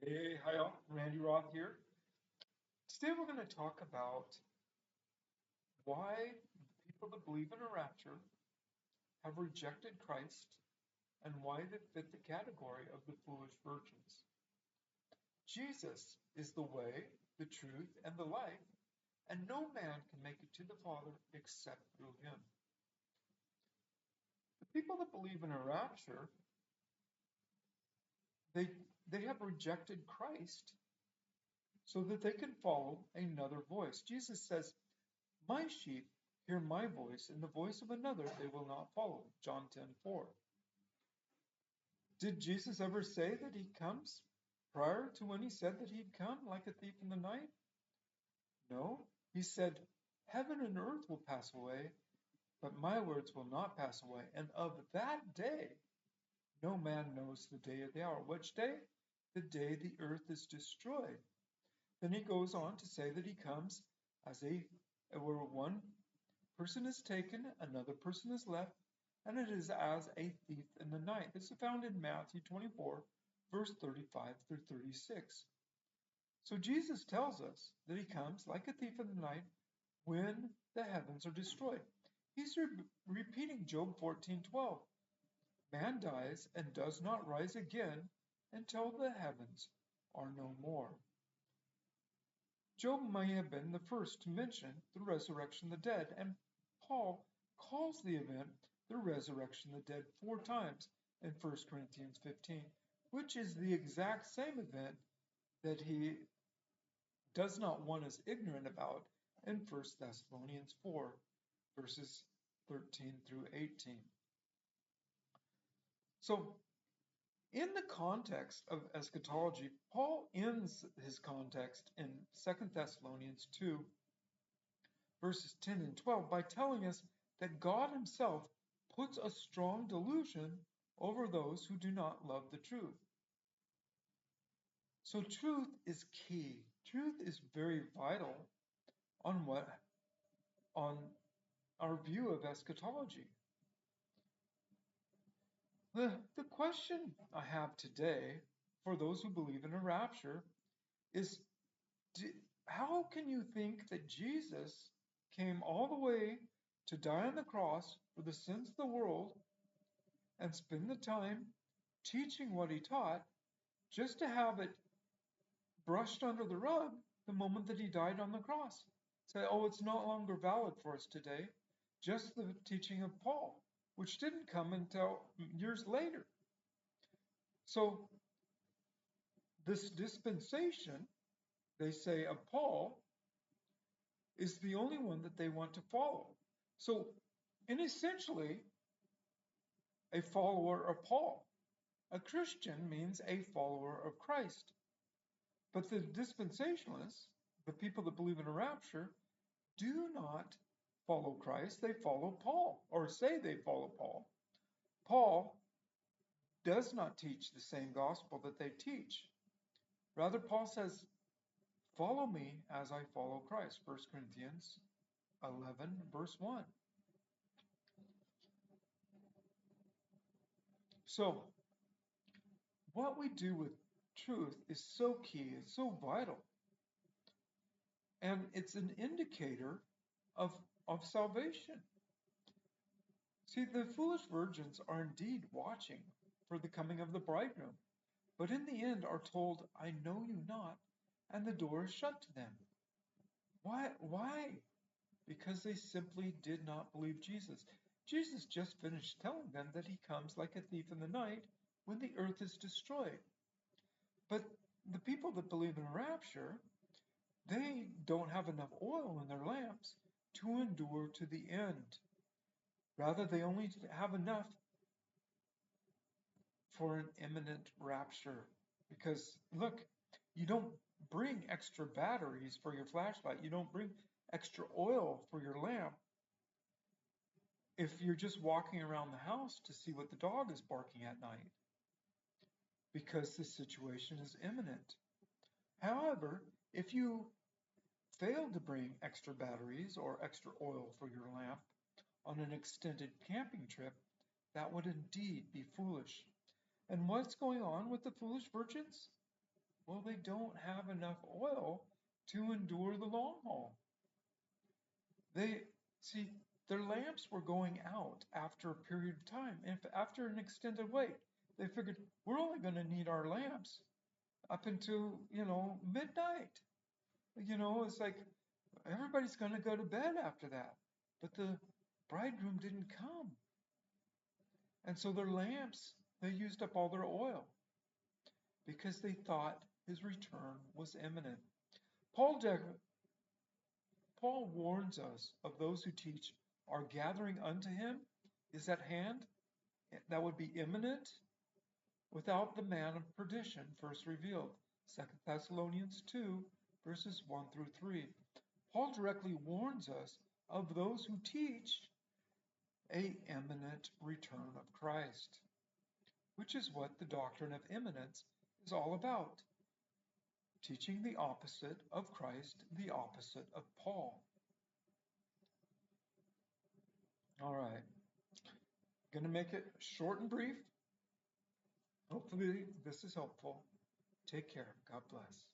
Hey, hi all. Randy Roth here. Today we're going to talk about why people that believe in a rapture have rejected Christ and why they fit the category of the foolish virgins. Jesus is the way, the truth, and the life, and no man can make it to the Father except through him. The people that believe in a rapture, they, they have rejected Christ so that they can follow another voice. Jesus says, My sheep hear my voice, and the voice of another they will not follow. John 10:4. Did Jesus ever say that he comes prior to when he said that he'd come like a thief in the night? No. He said, Heaven and earth will pass away, but my words will not pass away. And of that day, no man knows the day or the hour. Which day? The day the earth is destroyed. Then he goes on to say that he comes as where one person is taken, another person is left, and it is as a thief in the night. This is found in Matthew 24, verse 35 through 36. So Jesus tells us that he comes like a thief in the night when the heavens are destroyed. He's repeating Job 14:12. Man dies and does not rise again until the heavens are no more. Job may have been the first to mention the resurrection of the dead, and Paul calls the event the resurrection of the dead 4 times in 1 Corinthians 15, which is the exact same event that he does not want us ignorant about in 1 Thessalonians 4, verses 13 through 18. So, in the context of eschatology, Paul ends his context in 2 Thessalonians 2, verses 10 and 12 by telling us that God himself puts a strong delusion over those who do not love the truth. So truth is key. Truth is very vital on our view of eschatology. The question I have today for those who believe in a rapture is how can you think that Jesus came all the way to die on the cross for the sins of the world and spend the time teaching what he taught just to have it brushed under the rug the moment that he died on the cross? Say, oh, it's no longer valid for us today. Just the teaching of Paul, which didn't come until years later. So this dispensation, they say, of Paul is the only one that they want to follow. So, and essentially, a follower of Paul. A Christian means a follower of Christ. But the dispensationalists, the people that believe in a rapture, do not follow Christ. They follow Paul, or say they follow Paul. Paul does not teach the same gospel that they teach. Rather, Paul says, follow me as I follow Christ. 1 Corinthians 11, verse 1. So, what we do with truth is so key, it's so vital. And it's an indicator of, of salvation. See, the foolish virgins are indeed watching for the coming of the bridegroom, but in the end are told, I know you not, and the door is shut to them. Why? Why? Because they simply did not believe Jesus. Jesus just finished telling them that he comes like a thief in the night when the earth is destroyed. But the people that believe in rapture, they don't have enough oil in their lamps to endure to the end. Rather, they only have enough for an imminent rapture. Because, look, you don't bring extra batteries for your flashlight, you don't bring extra oil for your lamp if you're just walking around the house to see what the dog is barking at night, because the situation is imminent. However, if you fail to bring extra batteries or extra oil for your lamp on an extended camping trip, that would indeed be foolish. And what's going on with the foolish virgins? Well, they don't have enough oil to endure the long haul. They see their lamps were going out after a period of time, and after an extended wait, they figured we're only going to need our lamps up until midnight. It's like everybody's going to go to bed after that, but the bridegroom didn't come, and so their lamps, they used up all their oil because they thought his return was imminent. Paul, Paul warns us of those who teach our gathering unto him is at hand, that would be imminent, without the man of perdition first revealed. 2 Thessalonians 2, verses 1 through 3. Paul directly warns us of those who teach a imminent return of Christ, which is what the doctrine of imminence is all about. Teaching the opposite of Christ, the opposite of Paul. All right, going to make it short and brief. Hopefully this is helpful. Take care. God bless.